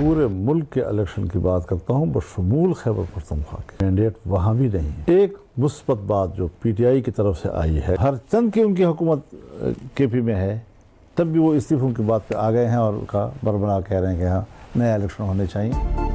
पूरे मुल्क के इलेक्शन की बात करता हूँ, बशमूल खैबर पख्तूनख्वा के कैंडिडेट वहाँ भी नहीं है। एक मुस्बत बात जो PTI की तरफ से आई है, हर चंद की उनकी हुकूमत KP में है, तब भी वो इस्तीफों की बात पे आ गए हैं और उनका बरबरा कह रहे हैं कि हाँ नया इलेक्शन होने चाहिए।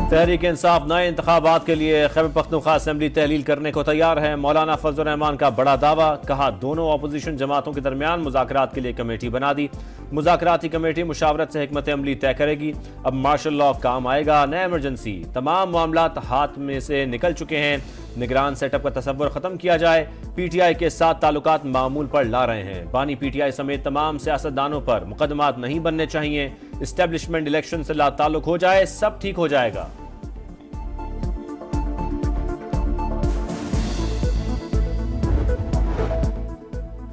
तहरीक इंसाफ नए इंतखाबात के लिए खैबर पख्तूनख्वा असेंबली तहलील करने को तैयार है। मौलाना फजल रहमान का बड़ा दावा, कहा दोनों अपोजिशन जमातों के दरमियान मुज़ाकरात के लिए कमेटी बना दी। मुज़ाकराती कमेटी मुशावरत से हिकमत अमली तय करेगी। अब मार्शल लॉ काम आएगा, न इमरजेंसी। तमाम मामलात हाथ में से निकल चुके हैं। निगरान सेटअप का तस्वर खत्म किया जाए। PTI के साथ ताल्लुकात मामूल पर ला रहे हैं। बानी PTI समेत तमाम सियासतदानों पर मुकदमात नहीं बनने चाहिए। इस्टेब्लिशमेंट इलेक्शन से ला ताल्लुक हो जाए, सब ठीक हो जाएगा।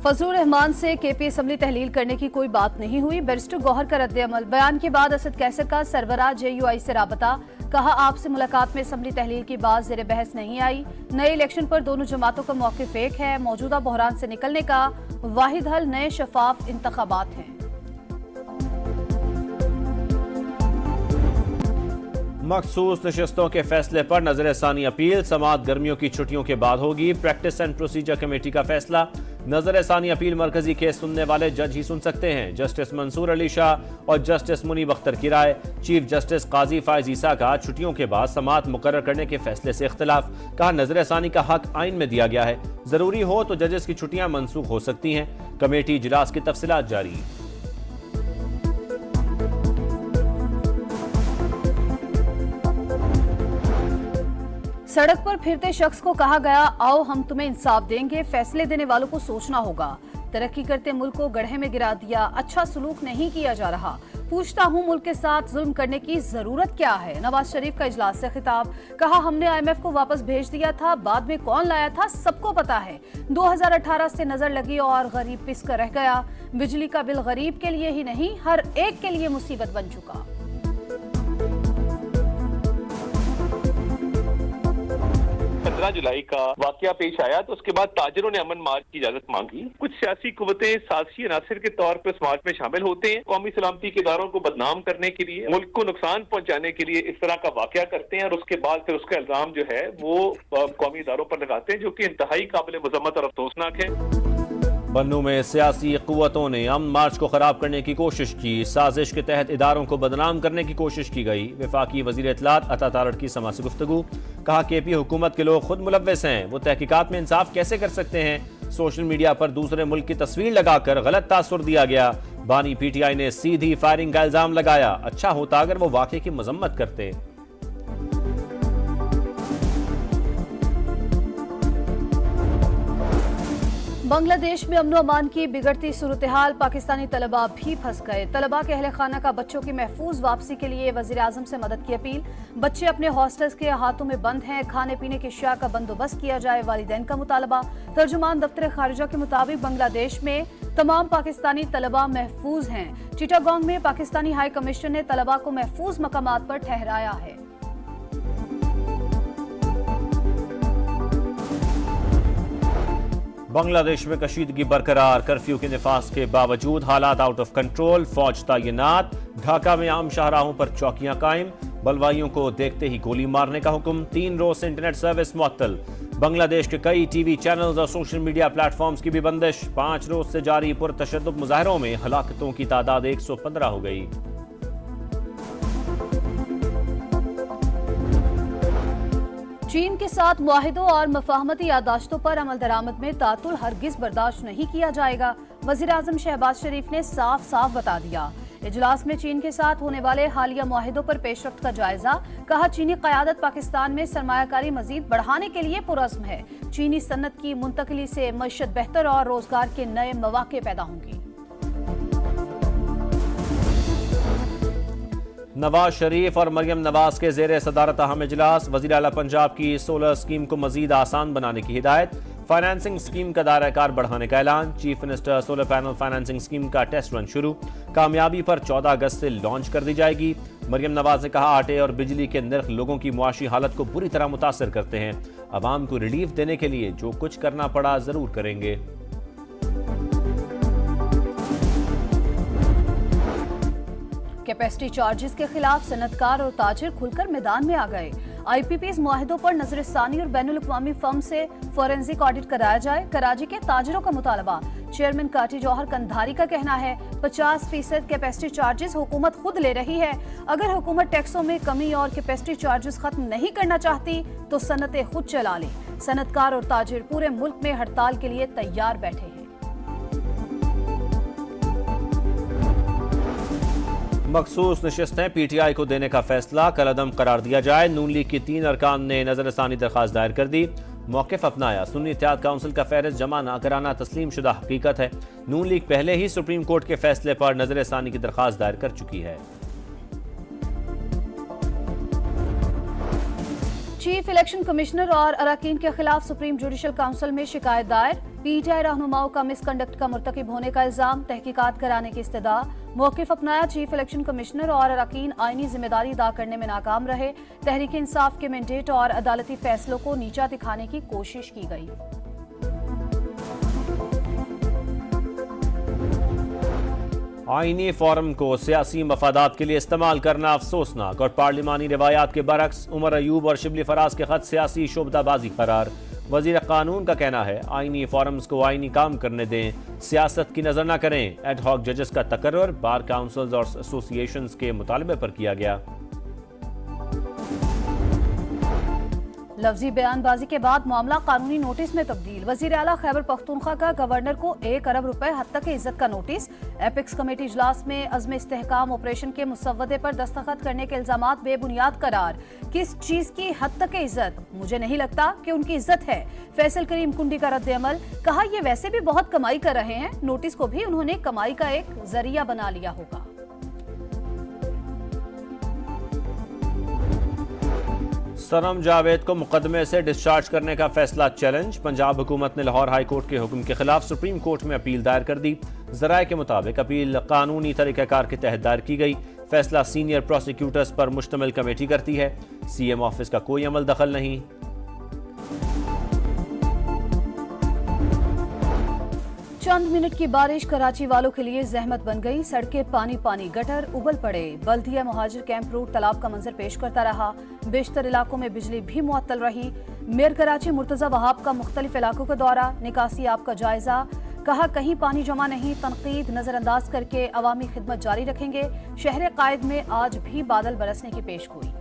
फजलुर रहमान से KP असम्बली तहलील करने की कोई बात नहीं हुई। बैरिस्टर गौहर का रद्द-ए-अमल। बयान के बाद असद कैसर का सरबराह JUI से राबता, कहा आपसे मुलाकात में असम्बली तहलील की बात ज़ेर बहस नहीं आई। नए इलेक्शन पर दोनों जमातों का मौक़िफ़ एक है। मौजूदा बहरान से निकलने का वाहिद हल नए शफाफ इंतखाबात हैं। मखसूस नशस्तों के फैसले पर नजरसानी अपील। समाअत गर्मियों की छुट्टियों के बाद होगी। प्रैक्टिस एंड प्रोसीजर कमेटी का फैसला। नजरसानी अपील मरकजी केस सुनने वाले जज ही सुन सकते हैं। जस्टिस मंसूर अली शाह और जस्टिस मुनीब अख्तर की राय। चीफ जस्टिस काजी फायज ईसा का छुट्टियों के बाद समाअत मुकर्रर करने के फैसले से इख्तिलाफ। कहा नजरसानी का हक आइन में दिया गया है, जरूरी हो तो जजेस की छुट्टियां मनसूख हो सकती हैं। कमेटी इजलास की तफसीलात जारी। सड़क पर फिरते शख्स को कहा गया, आओ हम तुम्हें इंसाफ देंगे। फैसले देने वालों को सोचना होगा। तरक्की करते मुल्क को गड्ढे में गिरा दिया। अच्छा सलूक नहीं किया जा रहा। पूछता हूं मुल्क के साथ जुल्म करने की जरूरत क्या है। नवाज शरीफ का इजलास से खिताब। कहा हमने IMF को वापस भेज दिया था, बाद में कौन लाया था सबको पता है। 2018 से नजर लगी और गरीब पिस कर रह गया। बिजली का बिल गरीब के लिए ही नहीं, हर एक के लिए मुसीबत बन चुका। 15 जुलाई का वाकया पेश आया तो उसके बाद ताजरों ने अमन मार्च की इजाजत मांगी। कुछ सियासी कुव्वतें साजिशी अनासर के तौर पर उस मार्च में शामिल होते हैं। कौमी सलामती के इदारों को बदनाम करने के लिए, मुल्क को नुकसान पहुंचाने के लिए इस तरह का वाकया करते हैं और उसके बाद फिर उसका इल्जाम जो है वो कौमी इदारों पर लगाते हैं, जो कि इंतहाई काबिल मजम्मत और अफसोसनाक है। बन्नू में सियासी कुव्वतों ने अमन मार्च को खराब करने की कोशिश की। साजिश के तहत इदारों को बदनाम करने की कोशिश की गई। वफाकी वजीर इत्तलात अता तारड़ की समा से गुफ्तगू। कहा KP हुकूमत के लोग खुद मुलव्वस हैं, वो तहकीकात में इंसाफ कैसे कर सकते हैं। सोशल मीडिया पर दूसरे मुल्क की तस्वीर लगाकर गलत तासुर दिया गया। बानी PTI ने सीधी फायरिंग का इल्जाम लगाया। अच्छा होता अगर वो वाक़े की मजम्मत करते। बांग्लादेश में अमन अमान की बिगड़ती सूरत हाल। पाकिस्तानी तलबा भी फंस गए। तलबा के अहले खाना का बच्चों की महफूज वापसी के लिए वजीर आजम से मदद की अपील। बच्चे अपने हॉस्टल्स के हाथों में बंद हैं, खाने पीने की अशिया का बंदोबस्त किया जाए, वालिदैन का मुतालबा। तर्जुमान दफ्तर खारिजा के मुताबिक बांग्लादेश में तमाम पाकिस्तानी तलबा महफूज हैं। चिटागोंग में पाकिस्तानी हाई कमीशन ने तलबा को महफूज मकामात पर ठहराया है। बांग्लादेश में कशीदगी बरकरार। कर्फ्यू के निफाज के बावजूद हालात आउट ऑफ कंट्रोल। फौज तैनात। ढाका में आम शाहराहों पर चौकियां कायम। बलवाइयों को देखते ही गोली मारने का हुक्म। 3 रोज से इंटरनेट सर्विस मुअत्तल। बांग्लादेश के कई TV चैनल्स और सोशल मीडिया प्लेटफॉर्म्स की भी बंदिश। 5 रोज से जारी पुरतशद्दुद मुजाहरों में हलाकतों की तादाद 115 हो गई। चीन के साथ मुआहिदों और मफाहमती यादाश्तों पर अमल दरामद में तातुल हरगिज बर्दाश्त नहीं किया जाएगा। वजीर आजम शहबाज शरीफ ने साफ साफ बता दिया। इजलास में चीन के साथ होने वाले हालिया मुआहिदों पर पेशरफ्त का जायजा। कहा चीनी क़यादत पाकिस्तान में सरमायाकारी मजीद बढ़ाने के लिए पुरअज़्म है। चीनी सन्नत की मुंतकली से मईशत बेहतर और रोजगार के नए मौके पैदा होंगी। नवाज शरीफ और मरियम नवाज के जेर सदारत अहम इजलास। वज़ीर आला पंजाब की सोलर स्कीम को मजीद आसान बनाने की हिदायत। फाइनेंसिंग स्कीम का दायरा कार बढ़ाने का ऐलान। Chief minister solar panel financing scheme का टेस्ट रन शुरू। कामयाबी पर 14 अगस्त से लॉन्च कर दी जाएगी। मरियम नवाज ने कहा आटे और बिजली के नर्ख लोगों की मुआशी हालत को बुरी तरह मुतासर करते हैं। अवाम को रिलीफ देने के लिए जो कुछ करना पड़ा जरूर करेंगे। कैपेसिटी चार्जेस के खिलाफ सनतकार और ताजिर खुलकर मैदान में आ गए। IPPs मुआहिदों पर नजरसानी और बैनुल अक़वामी फर्म से फोरेंसिक ऑडिट कराया जाए, कराची के ताजिरों का मुतालबा। चेयरमैन काटी जौहर कंधारी का कहना है 50% कैपेसिटी चार्जेस हुकूमत खुद ले रही है। अगर हुकूमत टैक्सों में कमी और कैपेसिटी चार्जेस खत्म नहीं करना चाहती तो सनतें खुद चला लें। सनतकार और ताजिर पूरे मुल्क में हड़ताल के लिए तैयार बैठे हैं। मखसूस नशिस्तें PTI को देने का फैसला कलअदम करार दिया जाए। नून लीग की 3 अरकान ने नजरसानी दरखास्त दायर कर दी। मौक़िफ़ अपनाया, सुन्नी इत्तेहाद काउंसिल का फहरिस्त जमा न कराना तस्लीम शुदा हकीकत है। नून लीग पहले ही सुप्रीम कोर्ट के फैसले पर नजरसानी की दरखास्त दायर कर चुकी है। चीफ इलेक्शन कमिश्नर और अराकीन के खिलाफ सुप्रीम जुडिशल काउंसिल में शिकायत दायर। PTI रहनुमाओं का मिसकंडक्ट का मुर्तकिब होने का इल्जाम, तहकीकात कराने की इस्तदा। मौक़िफ़ अपनाया, चीफ इलेक्शन कमिश्नर और अराकीन आईनी जिम्मेदारी अदा करने में नाकाम रहे। तहरीक इंसाफ के मैंडेट और अदालती फैसलों को नीचा दिखाने की कोशिश की गई। आईनी फोरम को सियासी मफादात के लिए इस्तेमाल करना अफसोसनाक और पार्लिमानी रिवायात के बरक्स। उमर अयूब और शिबली फराज के खत सियासी शोबदाबाजी करार। वजीर कानून का कहना है आईनी फोरम्स को आईनी काम करने दें, सियासत की नजर न करें। एडहॉक जजेस का तकर्रुर बार काउंसिल्स और एसोसिएशंस के मुतालबे पर किया गया। लफ्जी बयानबाजी के बाद मामला कानूनी नोटिस में तब्दील। वजीर आला खैबर पख्तूनख्वा का गवर्नर को 1 अरब रुपए हद तक इज्जत का नोटिस। एपिक्स कमेटी इजलास में अज़्म इस्तेहकाम ऑपरेशन के मुसव्वदे पर दस्तखत करने के इल्जामात बेबुनियाद करार। किस चीज की हद तक इज्जत? मुझे नहीं लगता कि उनकी इज्जत है। फैसल करीम कुंडी का रद्द अमल, कहा ये वैसे भी बहुत कमाई कर रहे हैं, नोटिस को भी उन्होंने कमाई का एक जरिया बना लिया होगा। सनम जावेद को मुकदमे से डिस्चार्ज करने का फैसला चैलेंज। पंजाब हुकूमत ने लाहौर हाई कोर्ट के हुक्म के खिलाफ सुप्रीम कोर्ट में अपील दायर कर दी। ज़राए के मुताबिक अपील कानूनी तरीक़ाकार के तहत दायर की गई। फैसला सीनियर प्रोसिक्यूटर्स पर मुश्तमिल कमेटी करती है। CM ऑफिस का कोई अमल दखल नहीं। चंद मिनट की बारिश कराची वालों के लिए जहमत बन गई। सड़कें पानी पानी, गटर उबल पड़े। बल्दिया मुहाजिर कैंप रोड तालाब का मंजर पेश करता रहा। बेशतर इलाकों में बिजली भी मुअत्तल रही। मेयर कराची मुर्तजा वहाब का मुख्तलिफ इलाकों का दौरा, निकासी आप का जायजा। कहा कहीं पानी जमा नहीं, तनकीद नजरअंदाज करके अवामी खिदमत जारी रखेंगे। शहर कायद में आज भी बादल बरसने की पेशगोई।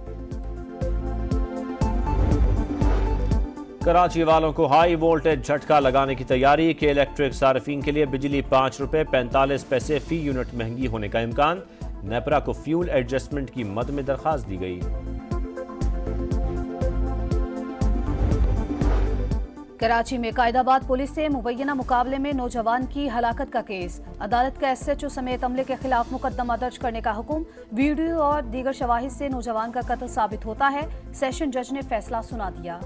कराची वालों को हाई वोल्टेज झटका लगाने की तैयारी के इलेक्ट्रिक सार्फिन के लिए बिजली 5 रुपए 45 पैसे फी यूनिट महंगी होने का इम्कान। नेपरा को फ्यूल एडजस्टमेंट की मद में दरखास्त दी गई। कराची में कायदाबाद पुलिस से मुबैना मुकाबले में नौजवान की हलाकत का केस। अदालत का SHO समेत अमले के खिलाफ मुकदमा दर्ज करने का हुक्म। वीडियो और दीगर शवाहिद से नौजवान का कत्ल साबित होता है। सेशन जज ने फैसला सुना दिया।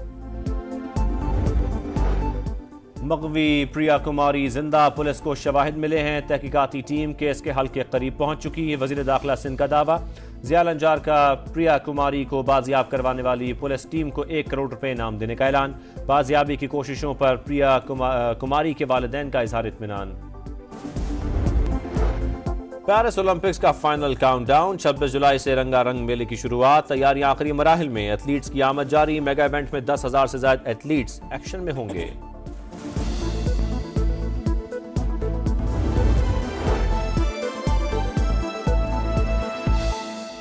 मगवी प्रिया कुमारी जिंदा, पुलिस को शवाहिद मिले हैं। तहकीकाती टीम केस के हल के करीब पहुंच चुकी है। वजीर दाखिला सिंध का दावा। ज़िया लंजार का प्रिया कुमारी को बाजियाब करवाने वाली पुलिस टीम को 1 करोड़ रुपए इनाम देने का ऐलान। बाजियाबी की कोशिशों पर प्रिया कुमारी के वालिदैन का इजहार इत्मीनान। पेरिस ओलंपिक्स का फाइनल काउंटडाउन। 26 जुलाई से रंगारंग मेले की शुरुआत। तैयारियां आखिरी मराहिल में। एथलीट्स की आमद जारी। मेगा इवेंट में 10,000 से ज्यादा एथलीट्स एक्शन में होंगे।